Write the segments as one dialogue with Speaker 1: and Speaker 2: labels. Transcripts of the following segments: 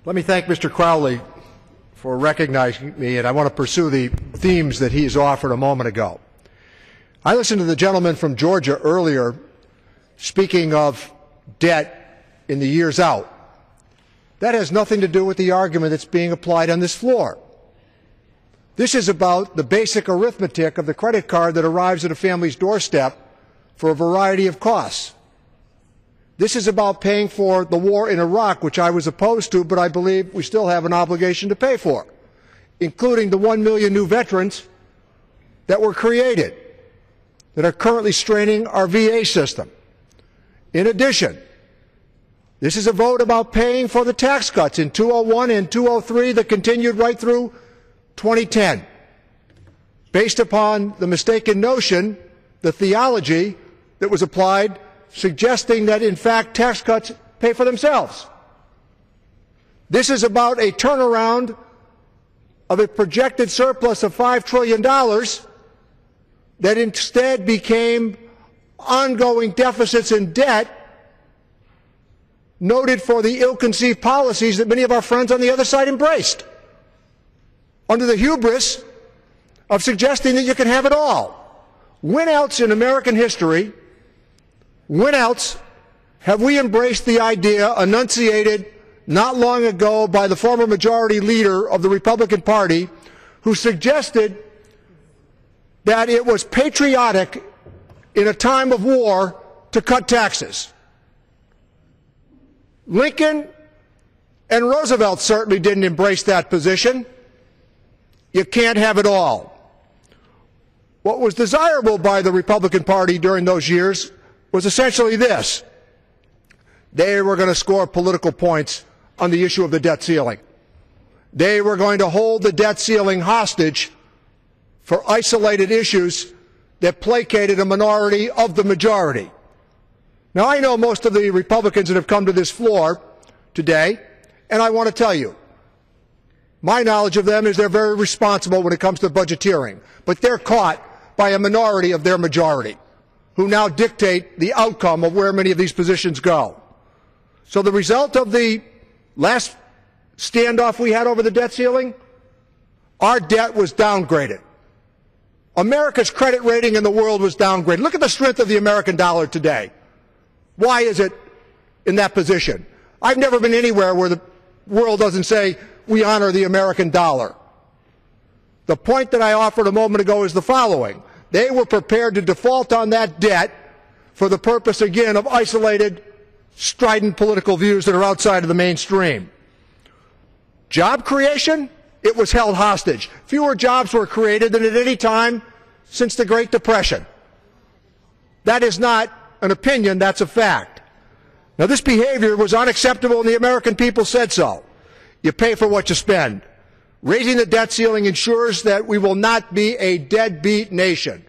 Speaker 1: Let me thank Mr. Crowley for recognizing me, and I want to pursue the themes that he's offered a moment ago. I listened to the gentleman from Georgia earlier speaking of debt in the years out. That has nothing to do with the argument that's being applied on this floor. This is about the basic arithmetic of the credit card that arrives at a family's doorstep for a variety of costs. This is about paying for the war in Iraq, which I was opposed to, but I believe we still have an obligation to pay for, including the 1 million new veterans that were created, that are currently straining our VA system. In addition, this is a vote about paying for the tax cuts in 2001 and 2003 that continued right through 2010, based upon the mistaken notion, the theology that was applied, suggesting that, in fact, tax cuts pay for themselves. This is about a turnaround of a projected surplus of $5 trillion that instead became ongoing deficits and debt, noted for the ill-conceived policies that many of our friends on the other side embraced, under the hubris of suggesting that you can have it all. When else in American history, when else have we embraced the idea enunciated not long ago by the former majority leader of the Republican Party, who suggested that it was patriotic in a time of war to cut taxes? Lincoln and Roosevelt certainly didn't embrace that position. You can't have it all. What was desirable by the Republican Party during those years was essentially this: they were going to score political points on the issue of the debt ceiling. They were going to hold the debt ceiling hostage for isolated issues that placated a minority of the majority. Now, I know most of the Republicans that have come to this floor today, and I want to tell you, my knowledge of them is they're very responsible when it comes to budgeteering, but they're caught by a minority of their majority, who now dictate the outcome of where many of these positions go. So the result of the last standoff we had over the debt ceiling, our debt was downgraded. America's credit rating in the world was downgraded. Look at the strength of the American dollar today. Why is it in that position? I've never been anywhere where the world doesn't say we honor the American dollar. The point that I offered a moment ago is the following: they were prepared to default on that debt for the purpose, again, of isolated, strident political views that are outside of the mainstream. Job creation, it was held hostage. Fewer jobs were created than at any time since the Great Depression. That is not an opinion, that's a fact. Now, this behavior was unacceptable, and the American people said so. You pay for what you spend. Raising the debt ceiling ensures that we will not be a deadbeat nation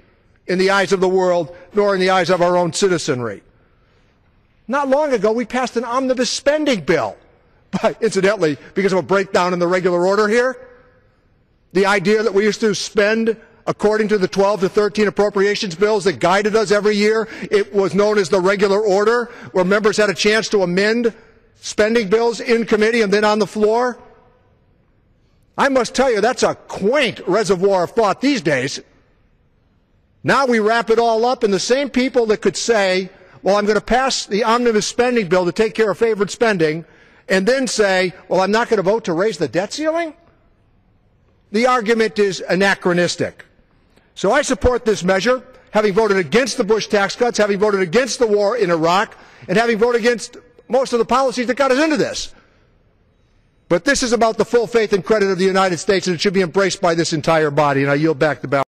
Speaker 1: in the eyes of the world, nor in the eyes of our own citizenry. Not long ago, we passed an omnibus spending bill. But incidentally, because of a breakdown in the regular order here, the idea that we used to spend according to the 12 to 13 appropriations bills that guided us every year, it was known as the regular order, where members had a chance to amend spending bills in committee and then on the floor. I must tell you, that's a quaint reservoir of thought these days. Now we wrap it all up in the same people that could say, well, I'm going to pass the omnibus spending bill to take care of favored spending, and then say, well, I'm not going to vote to raise the debt ceiling? The argument is anachronistic. So I support this measure, having voted against the Bush tax cuts, having voted against the war in Iraq, and having voted against most of the policies that got us into this. But this is about the full faith and credit of the United States, and it should be embraced by this entire body, and I yield back the balance.